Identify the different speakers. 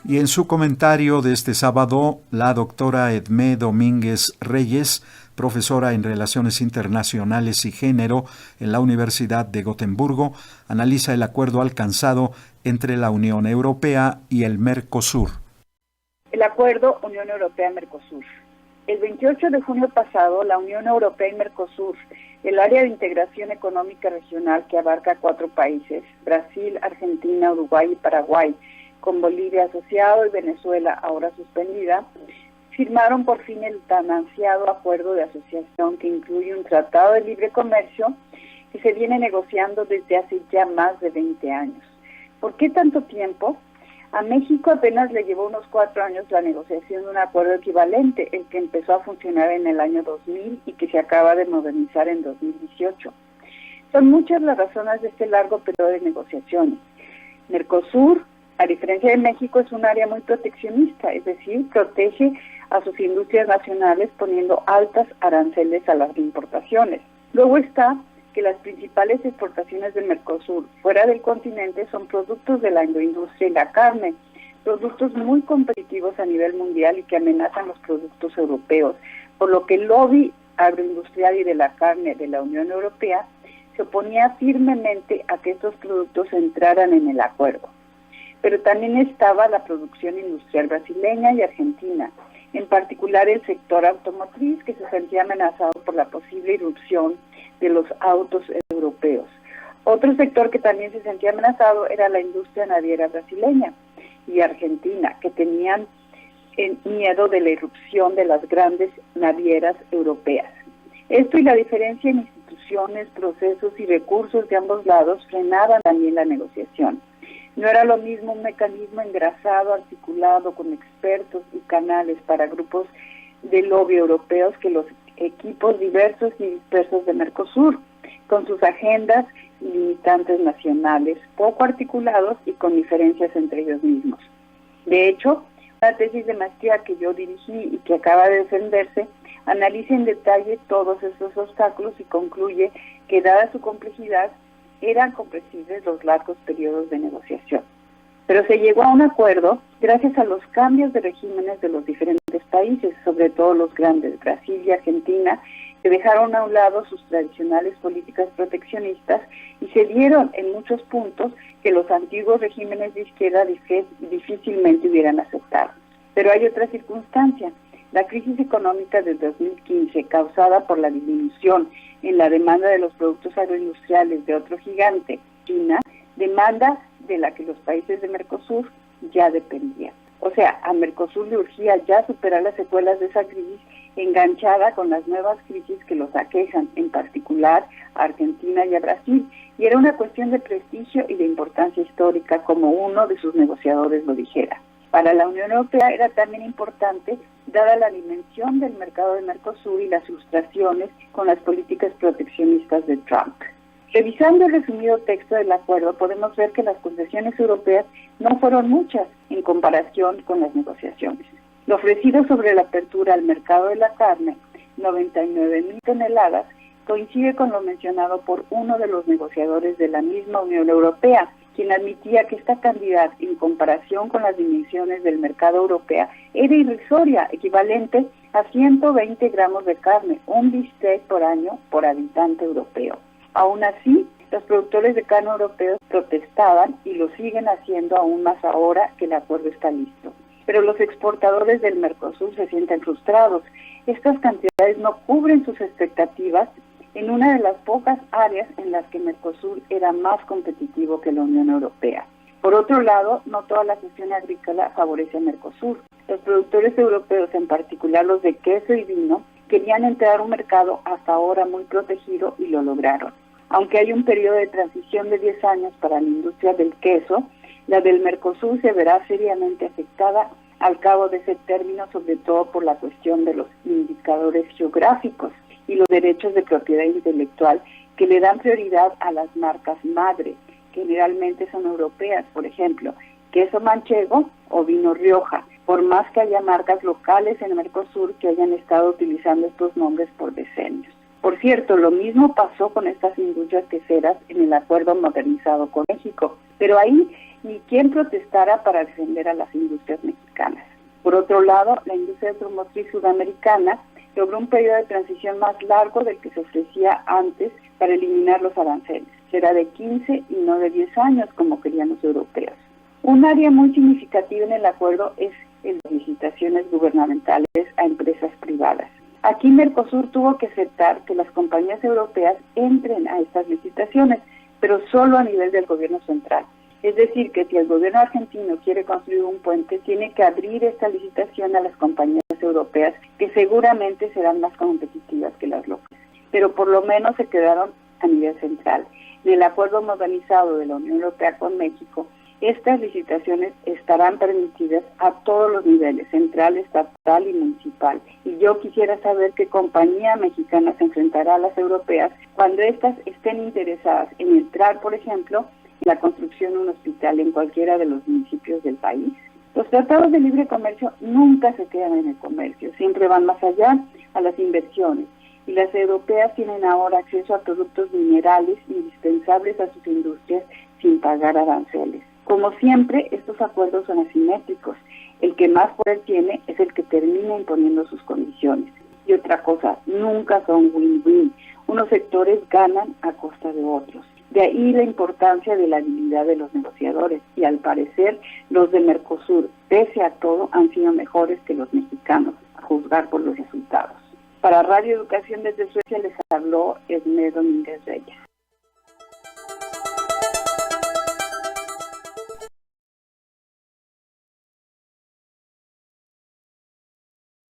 Speaker 1: Y en su comentario de este sábado, la doctora Edmé Domínguez Reyes, profesora en Relaciones Internacionales y Género en la Universidad de Gotemburgo, analiza el acuerdo alcanzado entre la Unión Europea y el Mercosur.
Speaker 2: El acuerdo Unión Europea-Mercosur. El 28 de junio pasado, la Unión Europea y Mercosur, el área de integración económica regional que abarca 4 países, Brasil, Argentina, Uruguay y Paraguay, con Bolivia asociado y Venezuela ahora suspendida, firmaron por fin el tan ansiado acuerdo de asociación que incluye un tratado de libre comercio que se viene negociando desde hace ya más de 20 años. ¿Por qué tanto tiempo? A México apenas le llevó unos 4 años la negociación de un acuerdo equivalente, el que empezó a funcionar en el año 2000 y que se acaba de modernizar en 2018. Son muchas las razones de este largo periodo de negociaciones. Mercosur, a diferencia de México, es un área muy proteccionista, es decir, protege a sus industrias nacionales poniendo altas aranceles a las importaciones. Luego está que las principales exportaciones del Mercosur fuera del continente son productos de la agroindustria y la carne, productos muy competitivos a nivel mundial y que amenazan los productos europeos, por lo que el lobby agroindustrial y de la carne de la Unión Europea se oponía firmemente a que estos productos entraran en el acuerdo. Pero también estaba la producción industrial brasileña y argentina, en particular el sector automotriz, que se sentía amenazado por la posible irrupción de los autos europeos. Otro sector que también se sentía amenazado era la industria naviera brasileña y argentina, que tenían miedo de la irrupción de las grandes navieras europeas. Esto y la diferencia en instituciones, procesos y recursos de ambos lados frenaban también la negociación. No era lo mismo un mecanismo engrasado, articulado con expertos y canales para grupos de lobby europeos que los equipos diversos y dispersos de Mercosur, con sus agendas y limitantes nacionales, poco articulados y con diferencias entre ellos mismos. De hecho, una tesis de maestría que yo dirigí y que acaba de defenderse, analiza en detalle todos estos obstáculos y concluye que, dada su complejidad, eran comprensibles los largos periodos de negociación. Pero se llegó a un acuerdo gracias a los cambios de regímenes de los diferentes países, sobre todo los grandes, Brasil y Argentina, que dejaron a un lado sus tradicionales políticas proteccionistas y se dieron en muchos puntos que los antiguos regímenes de izquierda difícilmente hubieran aceptado. Pero hay otra circunstancia. La crisis económica del 2015, causada por la disminución en la demanda de los productos agroindustriales de otro gigante, China, demanda de la que los países de Mercosur ya dependían. O sea, a Mercosur le urgía ya superar las secuelas de esa crisis enganchada con las nuevas crisis que los aquejan, en particular a Argentina y a Brasil, y era una cuestión de prestigio y de importancia histórica, como uno de sus negociadores lo dijera. Para la Unión Europea era también importante, dada la dimensión del mercado de Mercosur y las frustraciones con las políticas proteccionistas de Trump. Revisando el resumido texto del acuerdo, podemos ver que las concesiones europeas no fueron muchas en comparación con las negociaciones. Lo ofrecido sobre la apertura al mercado de la carne, 99,000 toneladas, coincide con lo mencionado por uno de los negociadores de la misma Unión Europea, quien admitía que esta cantidad, en comparación con las dimensiones del mercado europeo, era irrisoria, equivalente a 120 gramos de carne, un bistec por año por habitante europeo. Aún así, los productores de carne europeos protestaban y lo siguen haciendo aún más ahora que el acuerdo está listo. Pero los exportadores del Mercosur se sienten frustrados. Estas cantidades no cubren sus expectativas en una de las pocas áreas en las que Mercosur era más competitivo que la Unión Europea. Por otro lado, no toda la gestión agrícola favorece a Mercosur. Los productores europeos, en particular los de queso y vino, querían entrar a un mercado hasta ahora muy protegido y lo lograron. Aunque hay un periodo de transición de 10 años para la industria del queso, la del Mercosur se verá seriamente afectada al cabo de ese término, sobre todo por la cuestión de los indicadores geográficos y los derechos de propiedad intelectual que le dan prioridad a las marcas madre, que generalmente son europeas, por ejemplo, queso manchego o vino Rioja, por más que haya marcas locales en Mercosur que hayan estado utilizando estos nombres por decenios. Por cierto, lo mismo pasó con estas industrias queseras en el acuerdo modernizado con México, pero ahí ni quien protestara para defender a las industrias mexicanas. Por otro lado, la industria automotriz sudamericana logró un periodo de transición más largo del que se ofrecía antes para eliminar los aranceles. Será de 15 y no de 10 años, como querían los europeos. Un área muy significativa en el acuerdo es el de licitaciones gubernamentales a empresas privadas. Aquí Mercosur tuvo que aceptar que las compañías europeas entren a estas licitaciones, pero solo a nivel del gobierno central. Es decir, que si el gobierno argentino quiere construir un puente, tiene que abrir esta licitación a las compañías europeas, que seguramente serán más competitivas que las locales. Pero por lo menos se quedaron a nivel central. En el acuerdo modernizado de la Unión Europea con México, estas licitaciones estarán permitidas a todos los niveles, central, estatal y municipal. Y yo quisiera saber qué compañía mexicana se enfrentará a las europeas cuando éstas estén interesadas en entrar, por ejemplo, en la construcción de un hospital en cualquiera de los municipios del país. Los tratados de libre comercio nunca se quedan en el comercio, siempre van más allá a las inversiones. Y las europeas tienen ahora acceso a productos minerales indispensables a sus industrias sin pagar aranceles. Como siempre, estos acuerdos son asimétricos. El que más poder tiene es el que termina imponiendo sus condiciones. Y otra cosa, nunca son win-win. Unos sectores ganan a costa de otros. De ahí la importancia de la habilidad de los negociadores. Y al parecer, los de Mercosur, pese a todo, han sido mejores que los mexicanos, a juzgar por los resultados. Para Radio Educación desde Suecia les habló Edmé Domínguez Reyes.